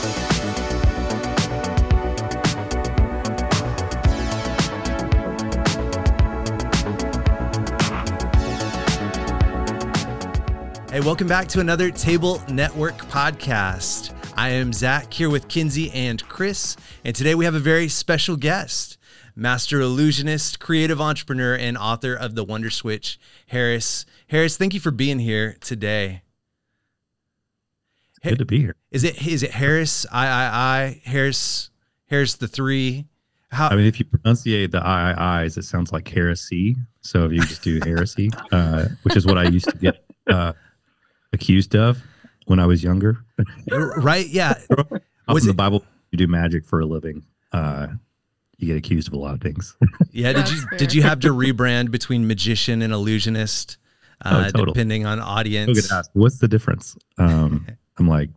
Hey, welcome back to another Table Network podcast. I am Zach here with Kinsey and Chris, and today we have a very special guest, master illusionist, creative entrepreneur, and author of The Wonder Switch, Harris. Harris, thank you for being here today. Good to be here. Is it Harris? Harris the three? How? I mean, if you pronunciate the I's, it sounds like heresy. So if you just do heresy, which is what I used to get accused of when I was younger. Right? Yeah. Was in the Bible, you do magic for a living. You get accused of a lot of things. Yeah. Did you have to rebrand between magician and illusionist, depending on audience? Get asked, what's the difference? I'm like,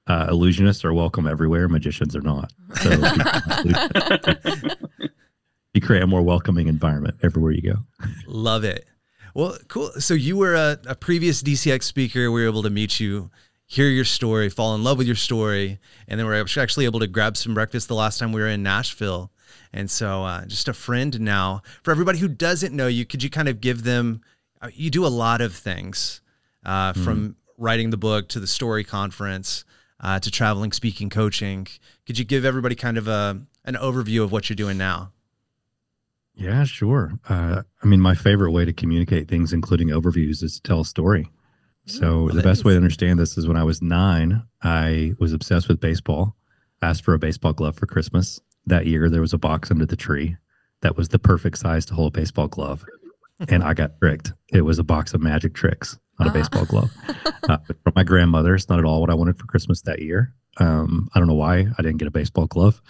illusionists are welcome everywhere. Magicians are not. So you create a more welcoming environment everywhere you go. Love it. Well, cool. So you were a previous DCX speaker. We were able to meet you, hear your story, fall in love with your story. And then we were actually able to grab some breakfast the last time we were in Nashville. And so just a friend now. For everybody who doesn't know you, could you kind of give them, you do a lot of things from writing the book to the story conference to traveling, speaking, coaching. Could you give everybody kind of an overview of what you're doing now? Yeah, sure. I mean, my favorite way to communicate things, including overviews, is to tell a story. So the best way to understand this is when I was 9, I was obsessed with baseball. I asked for a baseball glove for Christmas. That year, there was a box under the tree that was the perfect size to hold a baseball glove. And I got tricked. It was a box of magic tricks, not a baseball glove. From my grandmother, it's not at all what I wanted for Christmas that year. I don't know why I didn't get a baseball glove.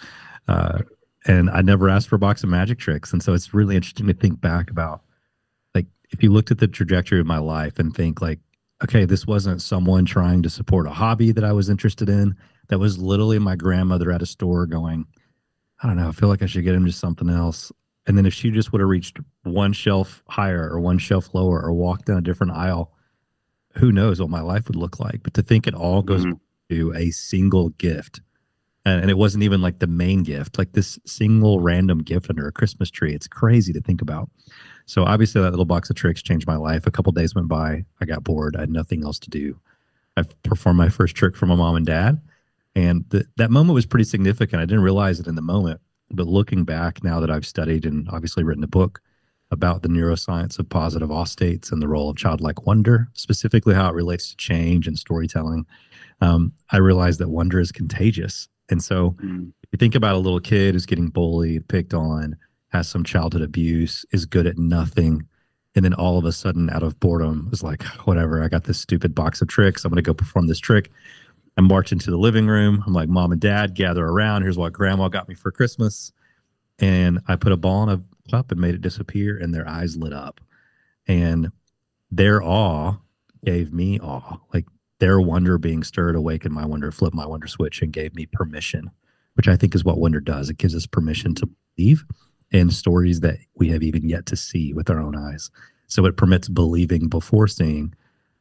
And I never asked for a box of magic tricks. And so it's really interesting to think back about, like, if you looked at the trajectory of my life and think like, okay, this wasn't someone trying to support a hobby that I was interested in. That was literally my grandmother at a store going, I don't know, I feel like I should get him just something else. And then if she just would have reached one shelf higher or one shelf lower or walked down a different aisle, who knows what my life would look like. But to think it all goes to a single gift. And it wasn't even like the main gift, like this single random gift under a Christmas tree. It's crazy to think about. So obviously that little box of tricks changed my life. A couple of days went by. I got bored. I had nothing else to do. I performed my first trick for my mom and dad. And that moment was pretty significant. I didn't realize it in the moment. But looking back now that I've studied and obviously written a book about the neuroscience of positive awe states and the role of childlike wonder, specifically how it relates to change and storytelling, I realized that wonder is contagious. And so if you think about a little kid who's getting bullied, picked on, has some childhood abuse, is good at nothing, and then all of a sudden out of boredom is like, whatever, I got this stupid box of tricks. I'm going to go perform this trick. I march into the living room. I'm like, Mom and Dad, gather around. Here's what Grandma got me for Christmas. And I put a ball in a cup and made it disappear, and their eyes lit up. And their awe gave me awe. Like, their wonder being stirred awakened my wonder, flipped my wonder switch, and gave me permission, which I think is what wonder does. It gives us permission to believe in stories that we have even yet to see with our own eyes. So it permits believing before seeing.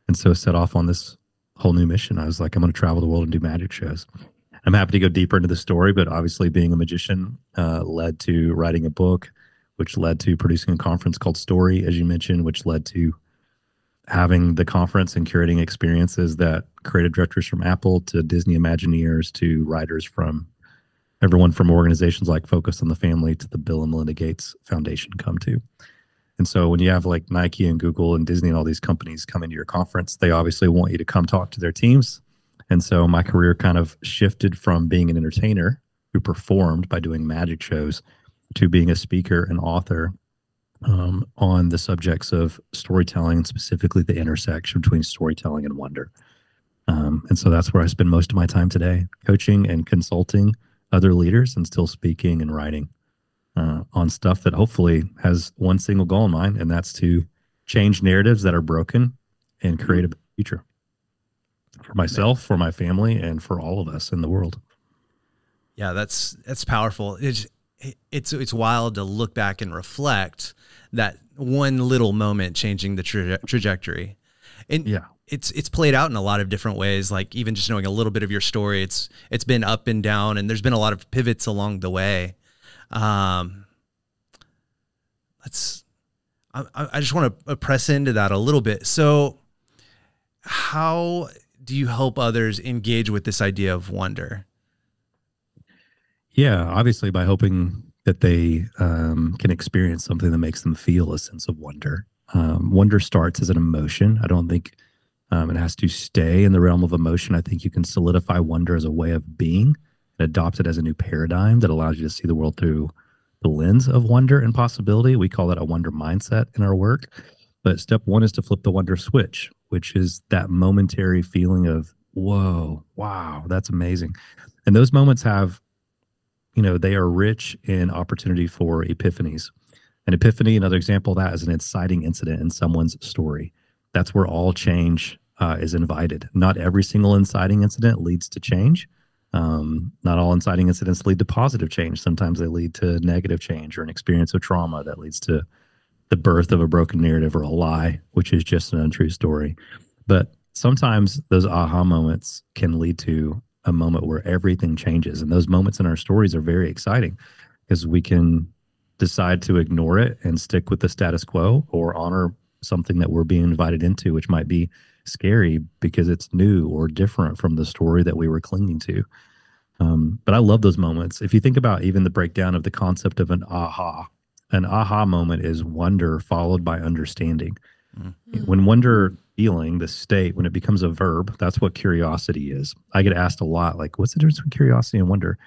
And so set off on this whole new mission. I was like, I'm going to travel the world and do magic shows. I'm happy to go deeper into the story, but obviously being a magician led to writing a book, which led to producing a conference called Story, as you mentioned, which led to having the conference and curating experiences that creative directors from Apple to Disney Imagineers to writers from everyone from organizations like Focus on the Family to the Bill and Melinda Gates Foundation come to. And so when you have like Nike and Google and Disney and all these companies come into your conference, they obviously want you to come talk to their teams. And so my career kind of shifted from being an entertainer who performed by doing magic shows to being a speaker and author on the subjects of storytelling, and specifically the intersection between storytelling and wonder. And so that's where I spend most of my time today, coaching and consulting other leaders and still speaking and writing on stuff that hopefully has one single goal in mind, and that's to change narratives that are broken and create a better future for myself, for my family, and for all of us in the world. Yeah, that's powerful. It's wild to look back and reflect that one little moment changing the trajectory. And yeah, it's played out in a lot of different ways. Like even just knowing a little bit of your story, it's been up and down, and there's been a lot of pivots along the way. I just want to press into that a little bit. So how do you help others engage with this idea of wonder? Yeah, obviously by hoping that they can experience something that makes them feel a sense of wonder. Wonder starts as an emotion. I don't think it has to stay in the realm of emotion. I think you can solidify wonder as a way of being and adopt it as a new paradigm that allows you to see the world through the lens of wonder and possibility. We call that a wonder mindset in our work. But step one is to flip the wonder switch, which is that momentary feeling of, whoa, wow, that's amazing. And those moments have, they are rich in opportunity for epiphanies. An epiphany, another example of that, is an inciting incident in someone's story. That's where all change is invited. Not every single inciting incident leads to change. Not all inciting incidents lead to positive change. Sometimes they lead to negative change or an experience of trauma that leads to the birth of a broken narrative or a lie, which is just an untrue story. But sometimes those aha moments can lead to a moment where everything changes. And those moments in our stories are very exciting because we can decide to ignore it and stick with the status quo, or honor something that we're being invited into, which might be scary because it's new or different from the story that we were clinging to. But I love those moments. If you think about even the breakdown of the concept of an aha moment is wonder followed by understanding. Mm-hmm. When wonder feeling, the state, when it becomes a verb, that's what curiosity is. I get asked a lot, like, what's the difference between curiosity and wonder?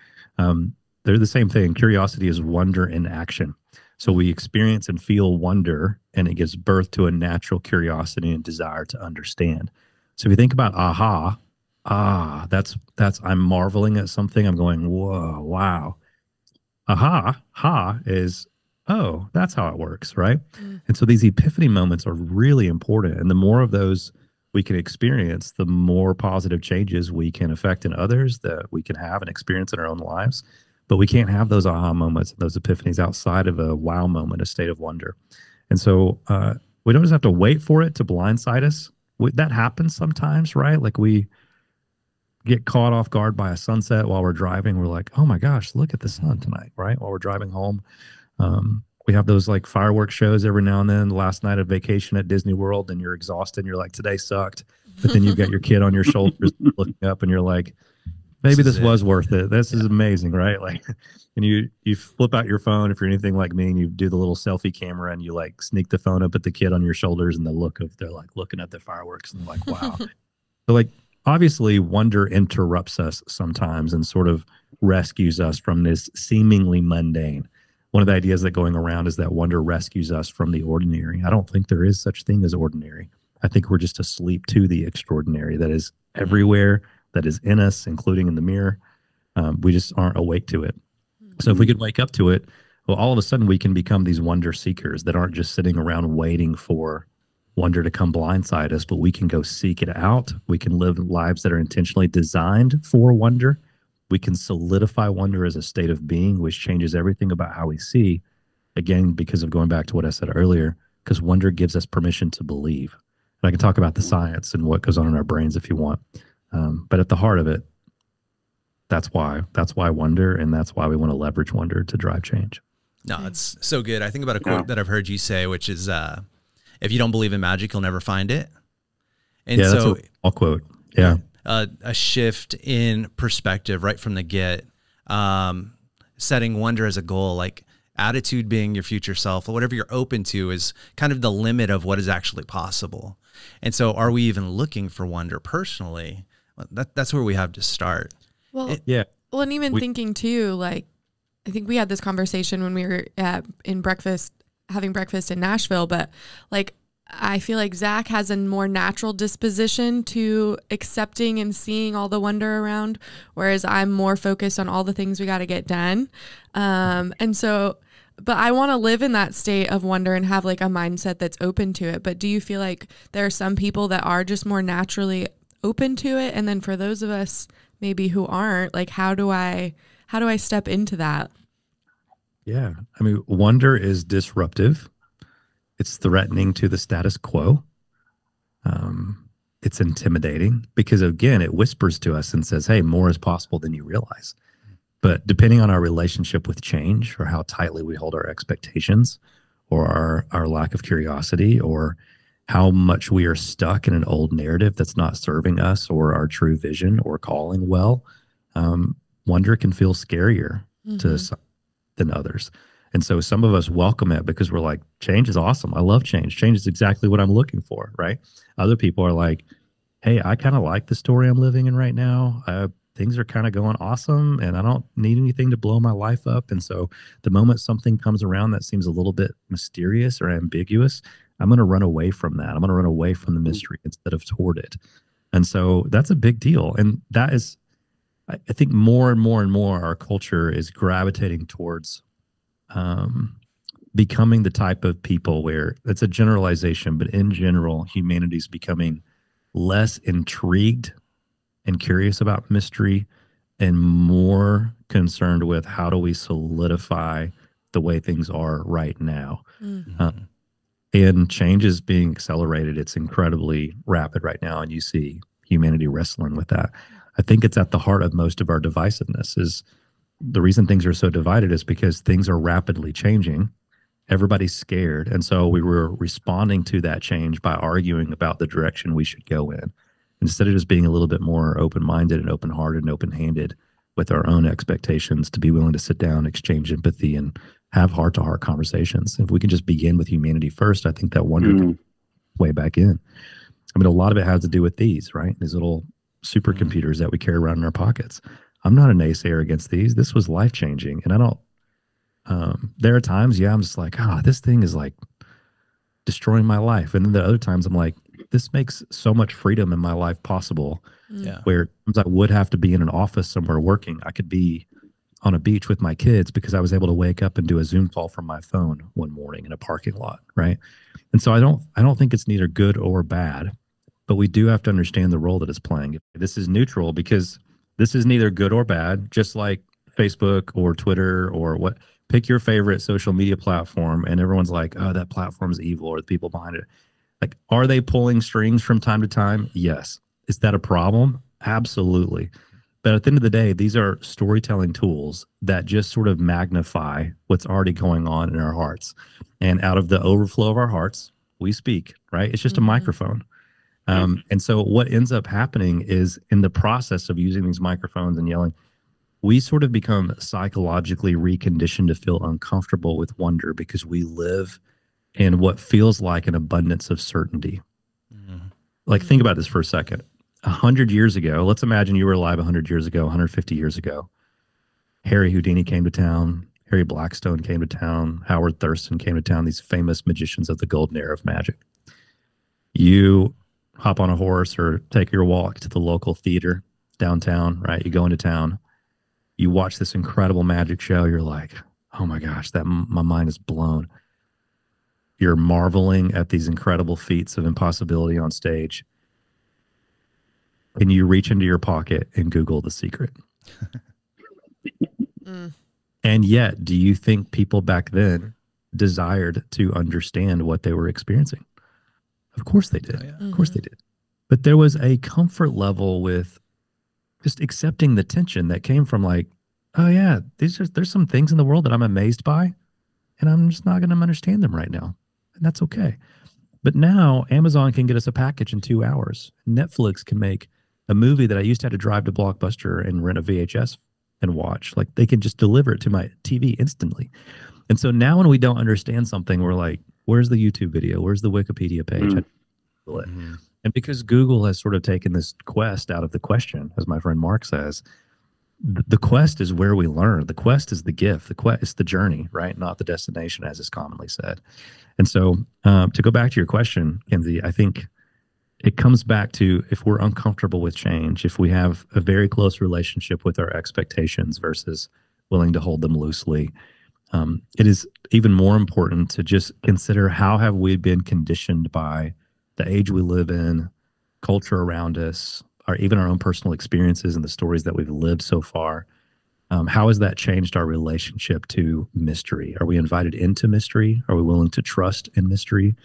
They're the same thing. Curiosity is wonder in action. So we experience and feel wonder, and it gives birth to a natural curiosity and desire to understand. So if you think about aha, that's I'm marveling at something. I'm going, whoa, wow. Aha, ha is, oh, that's how it works, right? Mm. And so these epiphany moments are really important. And the more of those we can experience, the more positive changes we can affect in others, that we can have and experience in our own lives. But we can't have those aha moments, those epiphanies outside of a wow moment, a state of wonder. And so we don't just have to wait for it to blindside us. That happens sometimes, right? Like we get caught off guard by a sunset while we're driving. We're like, oh my gosh, look at the sun tonight, right? While we're driving home. We have those like fireworks shows every now and then. Last night of vacation at Disney World, and you're exhausted and you're like, today sucked. But then you've got your kid on your shoulders looking up and you're like, maybe this was worth it. This is amazing, right? Like, and you flip out your phone if you're anything like me, and you do the little selfie camera and you like sneak the phone up at the kid on your shoulders, and they're like looking at the fireworks and like, wow. So like, obviously wonder interrupts us sometimes and sort of rescues us from this seemingly mundane. One of the ideas that going around is that wonder rescues us from the ordinary. I don't think there is such thing as ordinary. I think we're just asleep to the extraordinary that is everywhere, that is in us, including in the mirror. We just aren't awake to it. So if we could wake up to it, well, all of a sudden we can become these wonder seekers that aren't just sitting around waiting for wonder to come blindside us, but we can go seek it out. We can live lives that are intentionally designed for wonder. We can solidify wonder as a state of being, which changes everything about how we see. Again, because of going back to what I said earlier, because wonder gives us permission to believe. And I can talk about the science and what goes on in our brains if you want. But at the heart of it, that's why wonder, and that's why we want to leverage wonder to drive change. No, it's so good. I think about a quote that I've heard you say, which is, if you don't believe in magic, you'll never find it. And yeah, so that's a quote. Yeah. A shift in perspective right from the get, setting wonder as a goal, like attitude being your future self, or whatever you're open to is kind of the limit of what is actually possible. And so are we even looking for wonder personally? That's where we have to start. Well, Well, and even thinking too, like, I think we had this conversation when we were having breakfast in Nashville, but like, I feel like Zach has a more natural disposition to accepting and seeing all the wonder around, whereas I'm more focused on all the things we got to get done. And so, but I want to live in that state of wonder and have like a mindset that's open to it. But do you feel like there are some people that are just more naturally open to it? And then for those of us maybe who aren't, like, how do I step into that? Yeah. I mean, wonder is disruptive. It's threatening to the status quo. it's intimidating because, again, it whispers to us and says, hey, more is possible than you realize. But depending on our relationship with change, or how tightly we hold our expectations, or our lack of curiosity, or how much we are stuck in an old narrative that's not serving us or our true vision or calling well, wonder can feel scarier to some than others. And so some of us welcome it because we're like, change is awesome. I love change. Change is exactly what I'm looking for, right? Other people are like, hey, I kind of like the story I'm living in right now. Things are kind of going awesome, and I don't need anything to blow my life up. And so the moment something comes around that seems a little bit mysterious or ambiguous, I'm going to run away from that. I'm going to run away from the mystery instead of toward it. And so that's a big deal. And that is, I think, more and more and more our culture is gravitating towards becoming the type of people where, it's a generalization, but in general, humanity's becoming less intrigued and curious about mystery, and more concerned with how do we solidify the way things are right now. And change is being accelerated. It's incredibly rapid right now, and you see humanity wrestling with that. I think it's at the heart of most of our divisiveness. Is the reason things are so divided is because things are rapidly changing. Everybody's scared, and so we were responding to that change by arguing about the direction we should go in, instead of just being a little bit more open-minded and open-hearted and open-handed with our own expectations, to be willing to sit down, exchange empathy, and have heart-to-heart conversations. If we can just begin with humanity first, I think that wonder can way back in. I mean, a lot of it has to do with these, right? These little supercomputers that we carry around in our pockets. I'm not a naysayer against these. This was life-changing. And I don't, there are times, I'm just like, this thing is like destroying my life. And then the other times I'm like, this makes so much freedom in my life possible. Where I would have to be in an office somewhere working, I could be on a beach with my kids because I was able to wake up and do a Zoom call from my phone one morning in a parking lot, right? And so I don't think it's neither good or bad, but we do have to understand the role that it's playing. This is neutral because this is neither good or bad, just like Facebook or Twitter or what. Pick your favorite social media platform, and everyone's like, oh, that platform's evil, or the people behind it. Like, are they pulling strings from time to time? Yes. Is that a problem? Absolutely. But at the end of the day, these are storytelling tools that just sort of magnify what's already going on in our hearts. And out of the overflow of our hearts, we speak, right? It's just a microphone. And so what ends up happening is, in the process of using these microphones and yelling, we sort of become psychologically reconditioned to feel uncomfortable with wonder because we live in what feels like an abundance of certainty. Like, think about this for a second. 100 years ago, let's imagine you were alive 100 years ago, 150 years ago. Harry Houdini came to town. Harry Blackstone came to town. Howard Thurston came to town, these famous magicians of the golden era of magic. You hop on a horse or take your walk to the local theater downtown, right? You go into town. You watch this incredible magic show. You're like, oh my gosh, my mind is blown. You're marveling at these incredible feats of impossibility on stage. And you reach into your pocket and Google The Secret. And yet, do you think people back then desired to understand what they were experiencing? Of course they did. Of course they did. But there was a comfort level with just accepting the tension that came from, like, oh yeah, there's some things in the world that I'm amazed by, and I'm just not going to understand them right now. And that's okay. But now Amazon can get us a package in 2 hours. Netflix can make a movie that I used to have to drive to Blockbuster and rent a VHS and watch. Like, they can just deliver it to my TV instantly. And so now when we don't understand something, we're like, where's the YouTube video? Where's the Wikipedia page? And because Google has sort of taken this quest out of the question, as my friend Mark says, the quest is where we learn. The quest is the gift. The quest is the journey, right? Not the destination, as is commonly said. And so to go back to your question, Kenzie, I think it comes back to, if we're uncomfortable with change, if we have a very close relationship with our expectations versus willing to hold them loosely, it is even more important to just consider, how have we been conditioned by the age we live in, culture around us, or even our own personal experiences and the stories that we've lived so far. How has that changed our relationship to mystery? Are we invited into mystery? Are we willing to trust in mystery?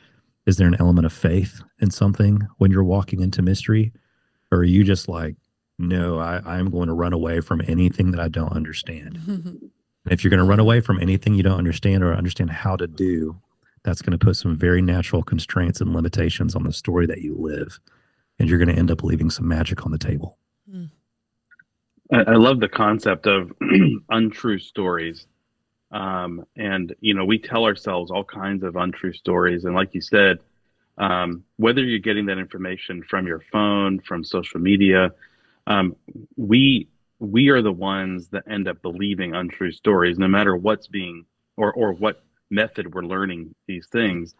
Is there an element of faith in something when you're walking into mystery? Or are you just like, no, I'm going to run away from anything that I don't understand? And if you're going to run away from anything you don't understand or understand how to do, that's going to put some very natural constraints and limitations on the story that you live. And you're going to end up leaving some magic on the table. I love the concept of untrue stories. And, you know, we tell ourselves all kinds of untrue stories. And like you said, whether you're getting that information from your phone, from social media, we are the ones that end up believing untrue stories, no matter what's being or what method we're learning these things.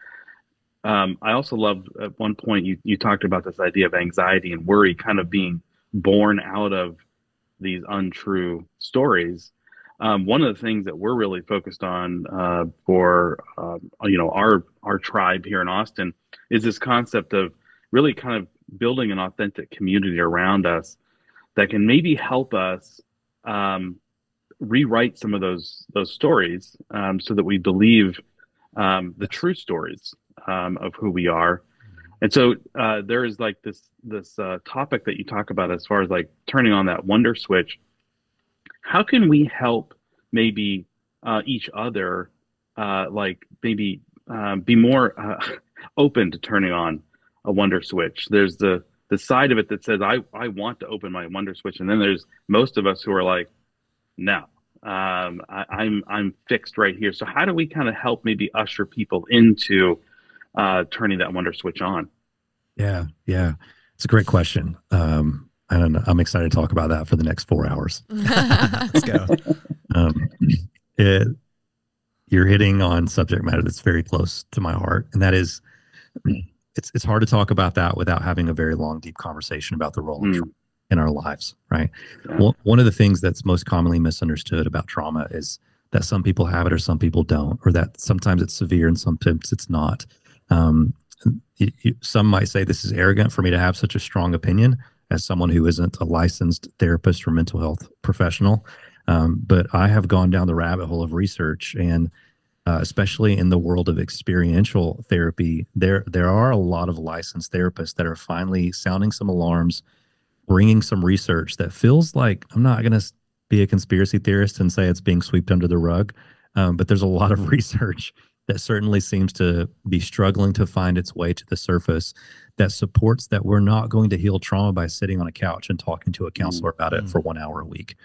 I also loved at one point you talked about this idea of anxiety and worry kind of being born out of these untrue stories. One of the things that we're really focused on for you know, our tribe here in Austin is this concept of really kind of building an authentic community around us that can maybe help us rewrite some of those stories so that we believe the true stories of who we are. And so there is like this topic that you talk about as far as like turning on that wonder switch. How can we help maybe each other like maybe be more open to turning on a wonder switch? There's the side of it that says I want to open my wonder switch, and then there's most of us who are like, no, I'm fixed right here. So how do we kind of help maybe usher people into turning that wonder switch on? Yeah, it's a great question. I don't know. I'm excited to talk about that for the next 4 hours. Let's go. You're hitting on subject matter that's very close to my heart, and that is, it's hard to talk about that without having a very long, deep conversation about the role of trauma in our lives, right? Yeah. Well, one of the things that's most commonly misunderstood about trauma is that some people have it or some people don't, or that sometimes it's severe and sometimes it's not. Some might say this is arrogant for me to have such a strong opinion as someone who isn't a licensed therapist or mental health professional. But I have gone down the rabbit hole of research, and especially in the world of experiential therapy, there are a lot of licensed therapists that are finally sounding some alarms, bringing some research that feels like, I'm not going to be a conspiracy theorist and say it's being swept under the rug, but there's a lot of research that certainly seems to be struggling to find its way to the surface that supports that we're not going to heal trauma by sitting on a couch and talking to a counselor about it for 1 hour a week.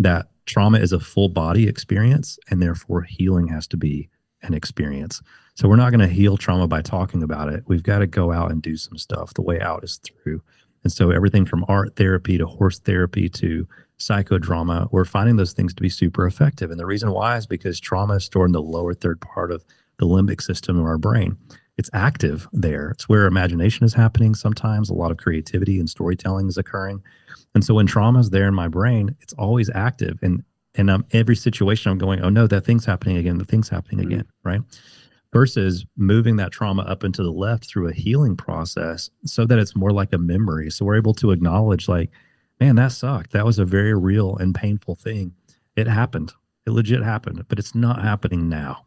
That trauma is a full body experience, and therefore healing has to be an experience. So we're not going to heal trauma by talking about it. We've got to go out and do some stuff. The way out is through. And so everything from art therapy to horse therapy to psychodrama, we're finding those things to be super effective. And the reason why is because trauma is stored in the lower third part of the limbic system of our brain. It's active there. It's where imagination is happening sometimes. A lot of creativity and storytelling is occurring. And so when trauma is there in my brain, it's always active. And every situation I'm going, oh no, that thing's happening again. The thing's happening again, right? Versus moving that trauma up into the left through a healing process so that it's more like a memory. So we're able to acknowledge like, man, that sucked. That was a very real and painful thing. It happened. It legit happened, but it's not happening now,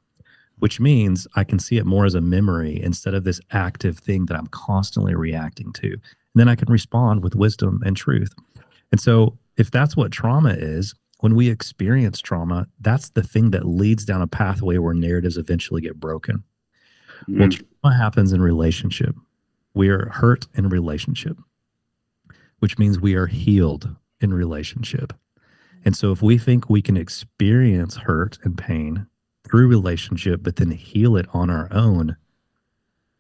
which means I can see it more as a memory instead of this active thing that I'm constantly reacting to. And then I can respond with wisdom and truth. And so if that's what trauma is, when we experience trauma, that's the thing that leads down a pathway where narratives eventually get broken. Well, trauma happens in relationship. We are hurt in relationship, which means we are healed in relationship. And so if we think we can experience hurt and pain through relationship, but then heal it on our own,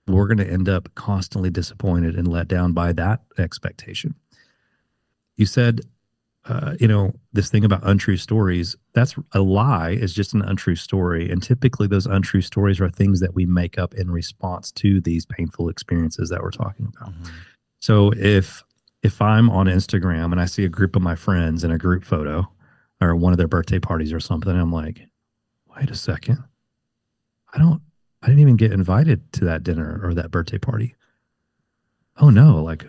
we're going to end up constantly disappointed and let down by that expectation. You said, this thing about untrue stories, that's a lie, is just an untrue story. And typically those untrue stories are things that we make up in response to these painful experiences that we're talking about. So if I'm on Instagram and I see a group of my friends in a group photo or one of their birthday parties or something, I'm like, wait a second. I didn't even get invited to that dinner or that birthday party. Oh no, like,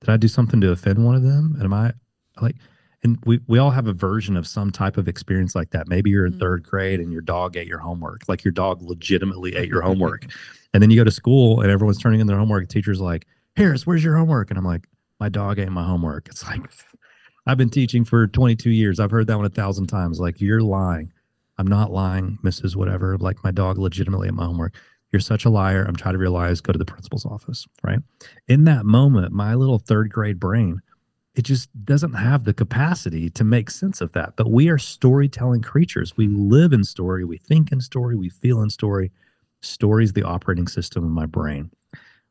did I do something to offend one of them? And am I like, and we all have a version of some type of experience like that. Maybe you're in third grade and your dog ate your homework, like your dog legitimately ate your homework. And then you go to school and everyone's turning in their homework. The teacher's like, Harris, where's your homework? And I'm like, my dog ate my homework. It's like, I've been teaching for 22 years. I've heard that one 1,000 times. Like, you're lying. I'm not lying, Mrs. Whatever. Like, my dog legitimately ate my homework. You're such a liar. I'm trying to realize, go to the principal's office, right? In that moment, my little third grade brain, it just doesn't have the capacity to make sense of that. But we are storytelling creatures. We live in story. We think in story. We feel in story. Story is the operating system of my brain,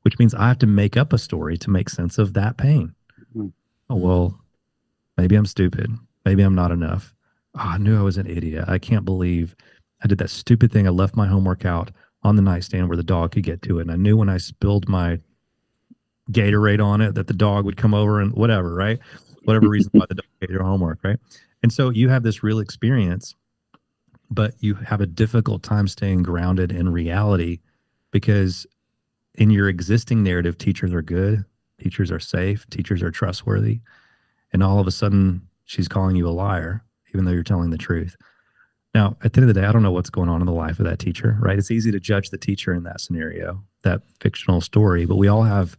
which means I have to make up a story to make sense of that pain. Oh, well, maybe I'm stupid. Maybe I'm not enough. Oh, I knew I was an idiot. I can't believe I did that stupid thing. I left my homework out on the nightstand where the dog could get to it. And I knew when I spilled my Gatorade on it that the dog would come over and whatever, right? Whatever reason why the dog ate your homework, right? And so you have this real experience, but you have a difficult time staying grounded in reality because in your existing narrative, teachers are good, teachers are safe, teachers are trustworthy. And all of a sudden, she's calling you a liar, even though you're telling the truth. Now, at the end of the day, I don't know what's going on in the life of that teacher, right? It's easy to judge the teacher in that scenario, that fictional story, but we all have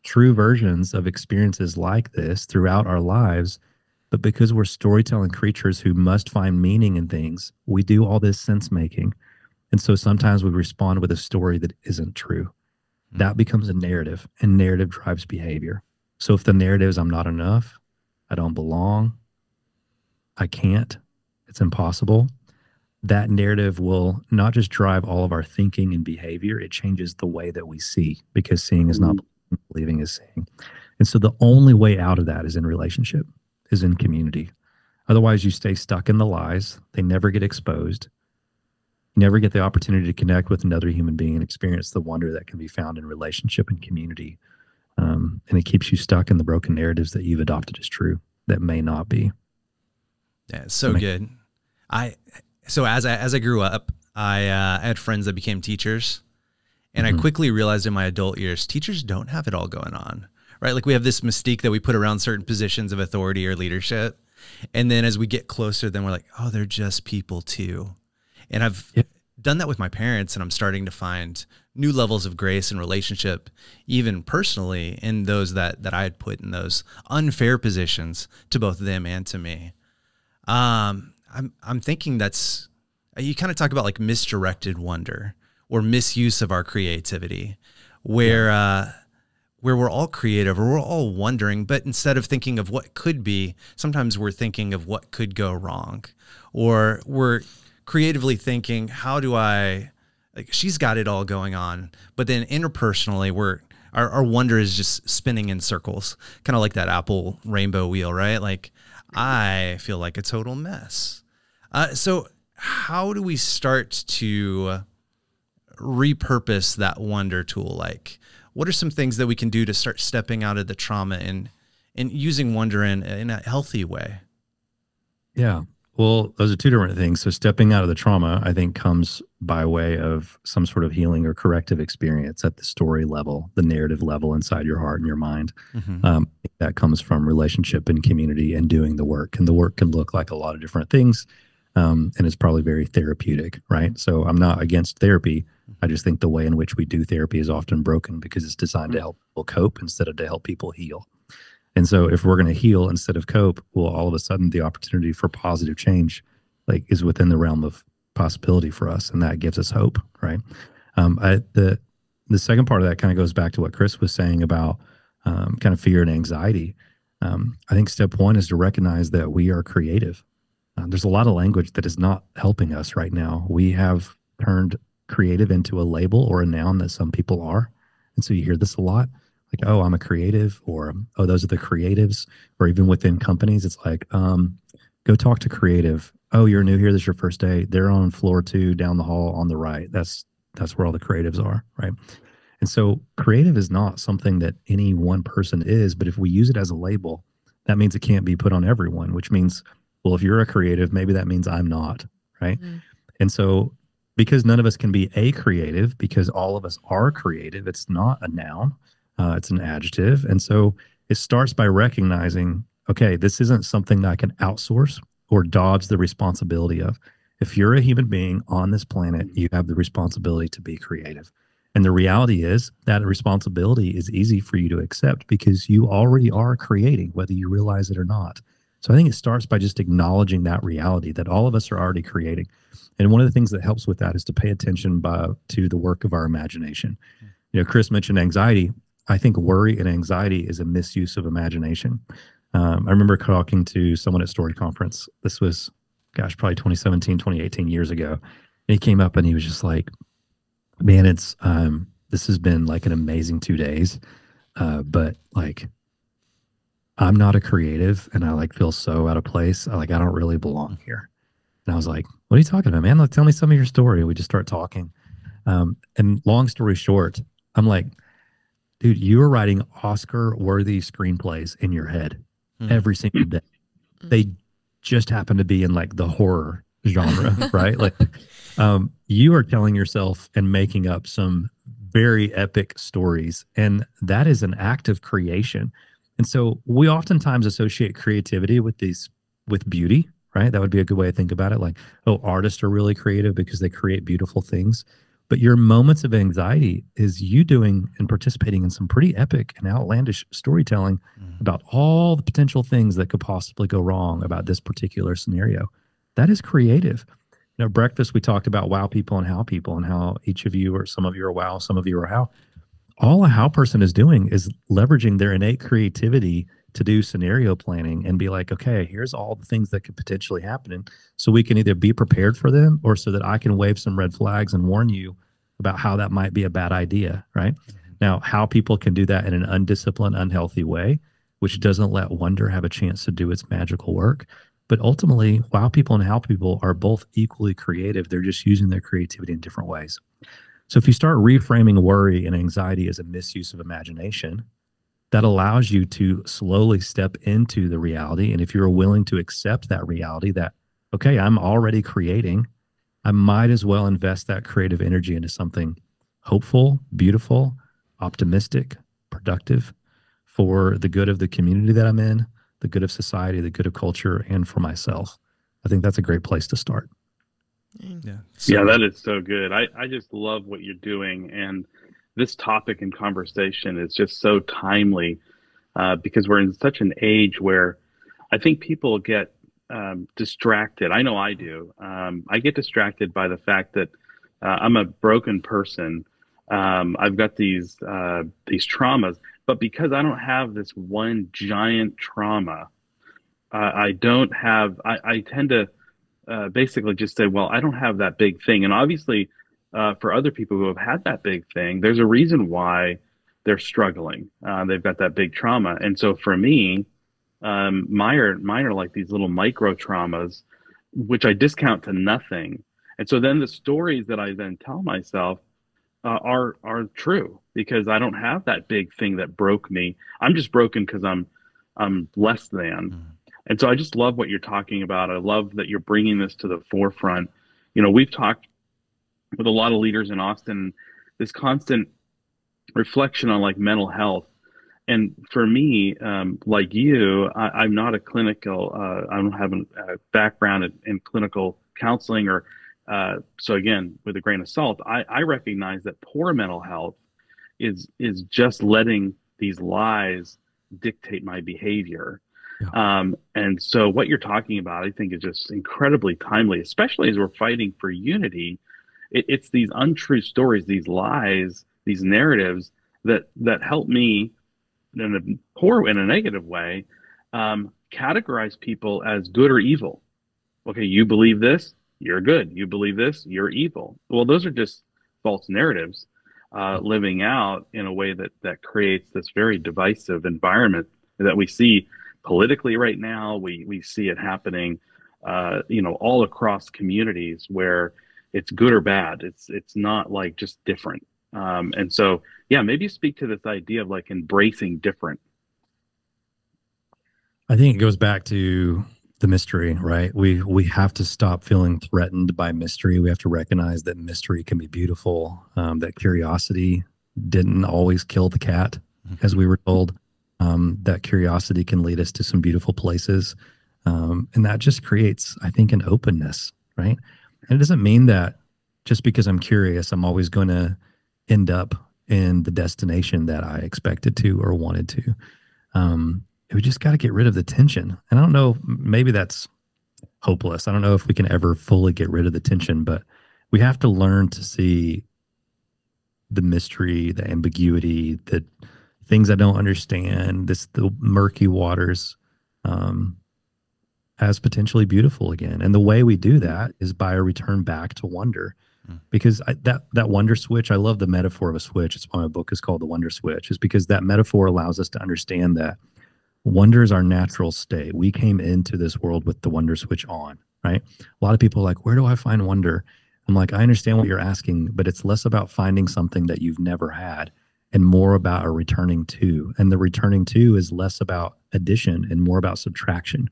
true versions of experiences like this throughout our lives. But because we're storytelling creatures who must find meaning in things, we do all this sense making. And so sometimes we respond with a story that isn't true. That becomes a narrative, and narrative drives behavior. So if the narrative is I'm not enough, I don't belong, I can't, it's impossible, that narrative will not just drive all of our thinking and behavior, it changes the way that we see, because seeing is not believing is seeing. And so the only way out of that is in relationship, is in community. Otherwise, you stay stuck in the lies. They never get exposed. You never get the opportunity to connect with another human being and experience the wonder that can be found in relationship and community. And it keeps you stuck in the broken narratives that you've adopted as true that may not be. Yeah, it's so good. So as I grew up, I had friends that became teachers, and I quickly realized in my adult years, teachers don't have it all going on, right? Like we have this mystique that we put around certain positions of authority or leadership. And then as we get closer, then we're like, oh, they're just people too. And I've done that with my parents, and I'm starting to find new levels of grace and relationship, even personally, in those that I had put in those unfair positions to both them and to me. I'm thinking that's, you kind of talk about like misdirected wonder or misuse of our creativity, where we're all creative or we're all wondering, but instead of thinking of what could be, sometimes we're thinking of what could go wrong, or we're creatively thinking, how do I, like, she's got it all going on, but then interpersonally, our wonder is just spinning in circles, kind of like that Apple rainbow wheel, right? Like, I feel like a total mess. So how do we start to repurpose that wonder tool? Like, what are some things that we can do to start stepping out of the trauma and using wonder in a healthy way? Yeah. Well, those are two different things. So stepping out of the trauma, I think, comes by way of some sort of healing or corrective experience at the story level, the narrative level inside your heart and your mind. That comes from relationship and community and doing the work. And the work can look like a lot of different things. And it's probably very therapeutic, right? So I'm not against therapy. I just think the way in which we do therapy is often broken because it's designed to help people cope instead of to help people heal. And so if we're going to heal instead of cope, well, all of a sudden the opportunity for positive change is within the realm of possibility for us. And that gives us hope, right? The second part of that kind of goes back to what Chris was saying about kind of fear and anxiety. I think step one is to recognize that we are creative. There's a lot of language that is not helping us right now. We have turned creative into a label or a noun that some people are. And so you hear this a lot. Like, oh, I'm a creative, or, oh, those are the creatives, or even within companies, it's like, go talk to creative. Oh, you're new here. This is your first day. They're on floor 2 down the hall on the right. That's where all the creatives are, right? And so creative is not something that any one person is, but if we use it as a label, that means it can't be put on everyone, which means, well, if you're a creative, maybe that means I'm not, right? And so because none of us can be a creative, because all of us are creative, it's not a noun. It's an adjective. And so it starts by recognizing, okay, this isn't something that I can outsource or dodge the responsibility of. If you're a human being on this planet, you have the responsibility to be creative. And the reality is that responsibility is easy for you to accept because you already are creating, whether you realize it or not. So I think it starts by just acknowledging that reality that all of us are already creating. And one of the things that helps with that is to pay attention to the work of our imagination. You know, Chris mentioned anxiety. I think worry and anxiety is a misuse of imagination. I remember talking to someone at Story Conference. This was, gosh, probably 2017, 2018 years ago. And he came up and he was just like, man, this has been like an amazing 2 days. But like, I'm not a creative and I like feel so out of place. I don't really belong here. And I was like, what are you talking about, man? Like, tell me some of your story. We just start talking. And long story short, I'm like, dude, you are writing Oscar-worthy screenplays in your head every single day. They just happen to be in like the horror genre, right? Like, you are telling yourself and making up some very epic stories, and that is an act of creation. And so we oftentimes associate creativity with beauty, right? That would be a good way to think about it. Like, oh, artists are really creative because they create beautiful things. But your moments of anxiety is you doing and participating in some pretty epic and outlandish storytelling about all the potential things that could possibly go wrong about this particular scenario. That is creative. You know, breakfast, we talked about wow people and how each of you or some of you are wow, some of you are how. All a how person is doing is leveraging their innate creativity to do scenario planning and be like, okay, here's all the things that could potentially happen. And so we can either be prepared for them or so that I can wave some red flags and warn you about how that might be a bad idea, right? Now, how people can do that in an undisciplined, unhealthy way, which doesn't let wonder have a chance to do its magical work. But ultimately, wow people and how people are both equally creative. They're just using their creativity in different ways. So if you start reframing worry and anxiety as a misuse of imagination, that allows you to slowly step into the reality. And if you're willing to accept that reality that, okay, I'm already creating, I might as well invest that creative energy into something hopeful, beautiful, optimistic, productive for the good of the community that I'm in, the good of society, the good of culture, and for myself. I think that's a great place to start. Yeah, that is so good. I just love what you're doing. And this topic and conversation is just so timely because we're in such an age where I think people get distracted. I know I do. I get distracted by the fact that I'm a broken person. I've got these traumas, but because I don't have this one giant trauma, I tend to basically just say, well, I don't have that big thing. And obviously, for other people who have had that big thing, there's a reason why they're struggling. They've got that big trauma. And so for me, mine are like these little micro traumas, which I discount to nothing. And so then the stories that I then tell myself are true because I don't have that big thing that broke me. I'm just broken because I'm less than. And so I just love what you're talking about. I love that you're bringing this to the forefront. You know, we've talked with a lot of leaders in Austin, this constant reflection on like mental health. And for me, like you, I'm not a clinical, I don't have a background in clinical counseling or, so again, with a grain of salt, I recognize that poor mental health is just letting these lies dictate my behavior. Yeah. And so what you're talking about, I think is just incredibly timely, especially as we're fighting for unity. It's these untrue stories, these lies, these narratives that help me in a negative way, categorize people as good or evil. Okay, you believe this, you're good. You believe this, you're evil. Well, those are just false narratives living out in a way that creates this very divisive environment that we see politically right now. We see it happening, all across communities where it's good or bad. It's not like just different. And so, yeah, maybe speak to this idea of like embracing different. I think it goes back to the mystery, right? We have to stop feeling threatened by mystery. We have to recognize that mystery can be beautiful, that curiosity didn't always kill the cat, as we were told. That curiosity can lead us to some beautiful places. And that just creates, I think, an openness, right? And it doesn't mean that just because I'm curious, I'm always going to end up in the destination that I expected to or wanted to. We just got to get rid of the tension. And I don't know, maybe that's hopeless. I don't know if we can ever fully get rid of the tension, but we have to learn to see the mystery, the ambiguity, the things I don't understand, the murky waters, as potentially beautiful again. And the way we do that is by a return back to wonder. Because that wonder switch, I love the metaphor of a switch. It's why my book is called The Wonder Switch, is because that metaphor allows us to understand that wonder is our natural state. We came into this world with the wonder switch on, right? A lot of people are like, where do I find wonder? I'm like, I understand what you're asking, but it's less about finding something that you've never had and more about a returning to. And the returning to is less about addition and more about subtraction.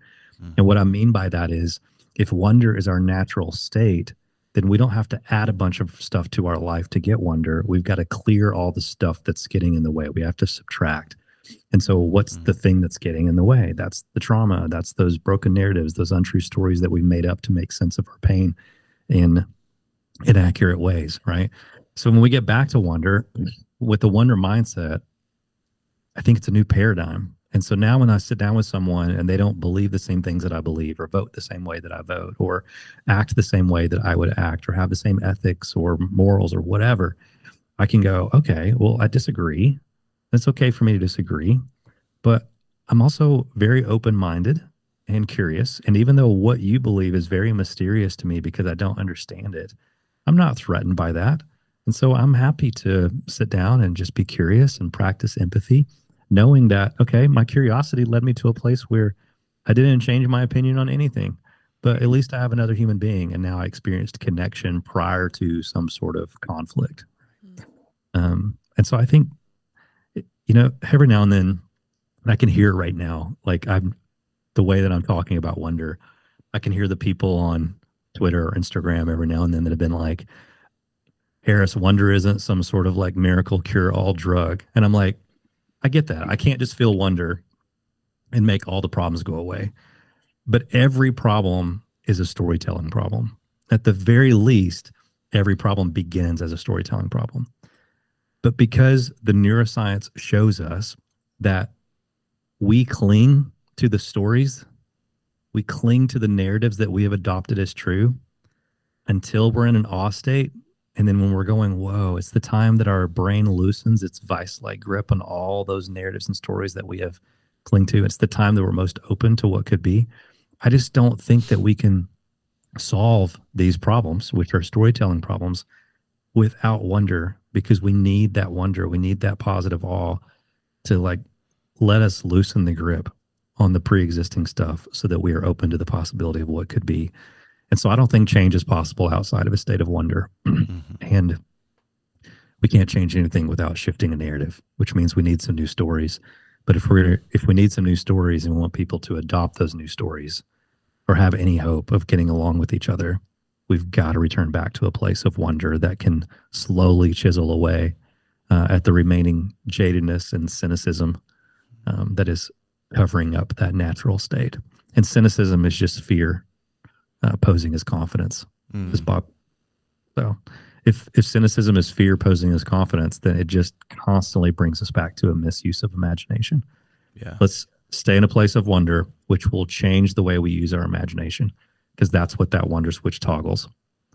And what I mean by that is, if wonder is our natural state, then we don't have to add a bunch of stuff to our life to get wonder. We've got to clear all the stuff that's getting in the way. We have to subtract. And so what's the thing that's getting in the way? That's the trauma. That's those broken narratives, those untrue stories that we've made up to make sense of our pain in inaccurate ways, right? So when we get back to wonder, with the wonder mindset, I think it's a new paradigm. And so now when I sit down with someone and they don't believe the same things that I believe, or vote the same way that I vote, or act the same way that I would act, or have the same ethics or morals or whatever, I can go, okay, well, I disagree. It's okay for me to disagree, but I'm also very open-minded and curious. And even though what you believe is very mysterious to me because I don't understand it, I'm not threatened by that. And so I'm happy to sit down and just be curious and practice empathy, knowing that, okay, my curiosity led me to a place where I didn't change my opinion on anything, but at least I have another human being. And now I experienced connection prior to some sort of conflict. And so I think, every now and then, I can hear it right now, like the way that I'm talking about wonder, I can hear the people on Twitter or Instagram every now and then that have been like, Harris, wonder isn't some sort of like miracle cure-all drug. And I'm like, I get that. I can't just feel wonder and make all the problems go away. But every problem is a storytelling problem. At the very least, every problem begins as a storytelling problem. But because the neuroscience shows us that we cling to the stories, we cling to the narratives that we have adopted as true until we're in an awe state. And then when we're going, whoa, it's the time that our brain loosens its vice-like grip on all those narratives and stories that we have clung to. It's the time that we're most open to what could be. I just don't think that we can solve these problems, which are storytelling problems, without wonder, because we need that wonder. We need that positive awe to like let us loosen the grip on the pre-existing stuff so that we are open to the possibility of what could be. And so I don't think change is possible outside of a state of wonder. And we can't change anything without shifting a narrative, which means we need some new stories. But if we need some new stories and we want people to adopt those new stories or have any hope of getting along with each other, we've got to return back to a place of wonder that can slowly chisel away at the remaining jadedness and cynicism that is covering up that natural state. And cynicism is just fear posing as confidence. As Bob. So if cynicism is fear posing as confidence, then it just constantly brings us back to a misuse of imagination. Yeah. Let's stay in a place of wonder, which will change the way we use our imagination, because that's what that wonder switch toggles.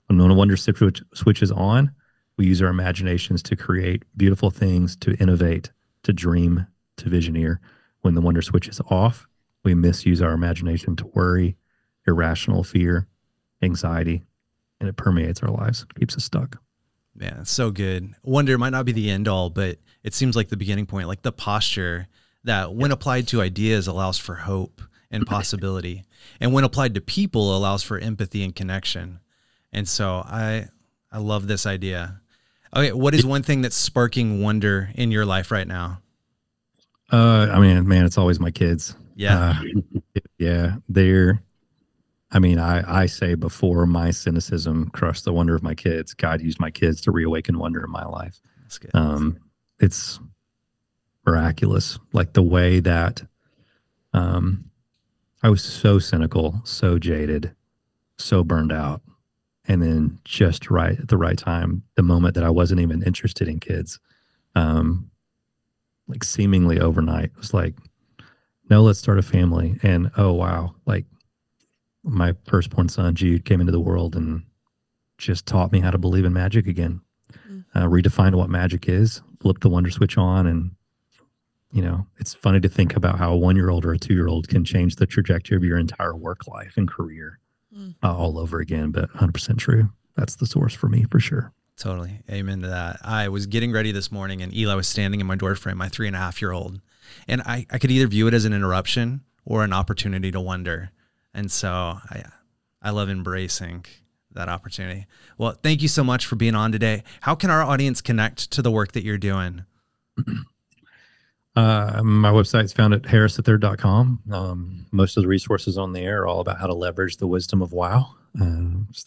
When a wonder switch is on, we use our imaginations to create beautiful things, to innovate, to dream, to visioneer. When the wonder switch is off, we misuse our imagination to worry, irrational fear, anxiety, and it permeates our lives, keeps us stuck. Man, it's so good. Wonder might not be the end all, but it seems like the beginning point, like the posture that when applied to ideas allows for hope and possibility. And when applied to people allows for empathy and connection. And so I love this idea. Okay, what is one thing that's sparking wonder in your life right now? I mean, man, it's always my kids. Yeah. Yeah, I say before my cynicism crushed the wonder of my kids, God used my kids to reawaken wonder in my life. That's good. miraculous. Like the way that I was so cynical, so jaded, so burned out. And then just right at the right time, the moment that I wasn't even interested in kids, like seemingly overnight, it was like, no, let's start a family. And oh, wow. Like my firstborn son, Jude, came into the world and just taught me how to believe in magic again, redefined what magic is, flipped the wonder switch on. And, you know, it's funny to think about how a 1-year-old or a 2-year-old can change the trajectory of your entire work life and career all over again, but 100% true. That's the source for me for sure. Totally. Amen to that. I was getting ready this morning and Eli was standing in my doorframe, my 3.5-year-old. And I could either view it as an interruption or an opportunity to wonder. And so I love embracing that opportunity. Well, thank you so much for being on today. How can our audience connect to the work that you're doing? My website's found at harristhird.com. Most of the resources on there are all about how to leverage the wisdom of wow.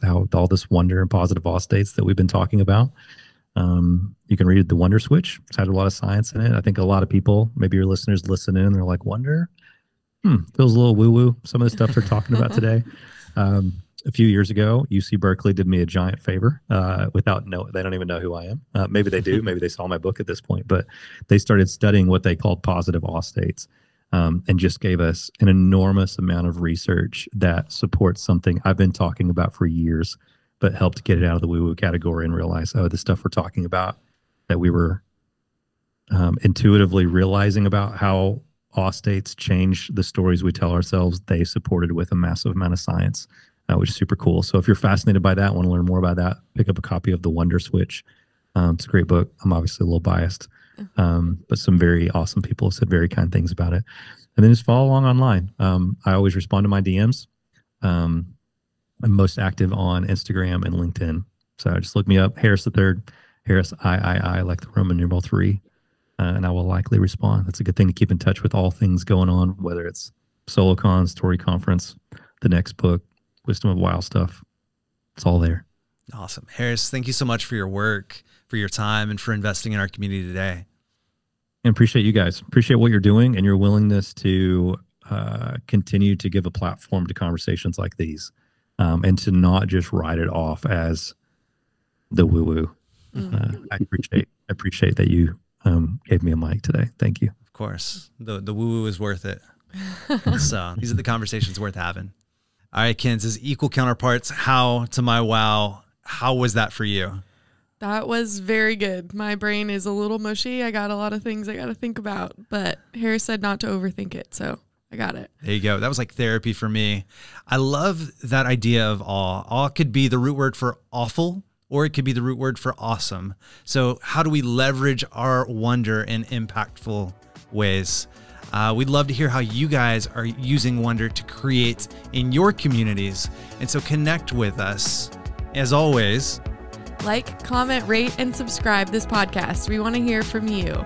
How all this wonder and positive all states that we've been talking about. You can read The Wonder Switch. It's had a lot of science in it. I think a lot of people, maybe your listeners listen in and they're like, wonder? Feels a little woo-woo. Some of the stuff they're talking about today. A few years ago, UC Berkeley did me a giant favor they don't even know who I am. Maybe they do. Maybe they saw my book at this point, but they started studying what they called positive all states and just gave us an enormous amount of research that supports something I've been talking about for years, but helped get it out of the woo-woo category and realize, oh, the stuff we're talking about that we were intuitively realizing about how all states change the stories we tell ourselves, they supported with a massive amount of science. Which is super cool. So if you're fascinated by that, want to learn more about that, pick up a copy of The Wonder Switch. It's a great book. I'm obviously a little biased, but some very awesome people have said very kind things about it. And then just follow along online. I always respond to my DMs. I'm most active on Instagram and LinkedIn. So just look me up, Harris III, Harris III, like the Roman numeral 3, and I will likely respond. That's a good thing to keep in touch with all things going on, whether it's SoloCon, Story Conference, the next book, Wisdom of Wow stuff. It's all there. Awesome. Harris, thank you so much for your work, for your time, and for investing in our community today. And appreciate you guys. Appreciate what you're doing and your willingness to continue to give a platform to conversations like these and to not just write it off as the woo-woo. I appreciate that you gave me a mic today. Thank you. Of course. The woo-woo is worth it. So these are the conversations worth having. All right, Kins, as equal counterparts, how to my wow, how was that for you? That was very good. My brain is a little mushy. I got a lot of things I got to think about, but Harris said not to overthink it, so I got it. There you go. That was like therapy for me. I love that idea of awe. Awe could be the root word for awful, or it could be the root word for awesome. So how do we leverage our wonder in impactful ways? We'd love to hear how you guys are using wonder to create in your communities. And so connect with us. As always, like, comment, rate, and subscribe this podcast. We want to hear from you.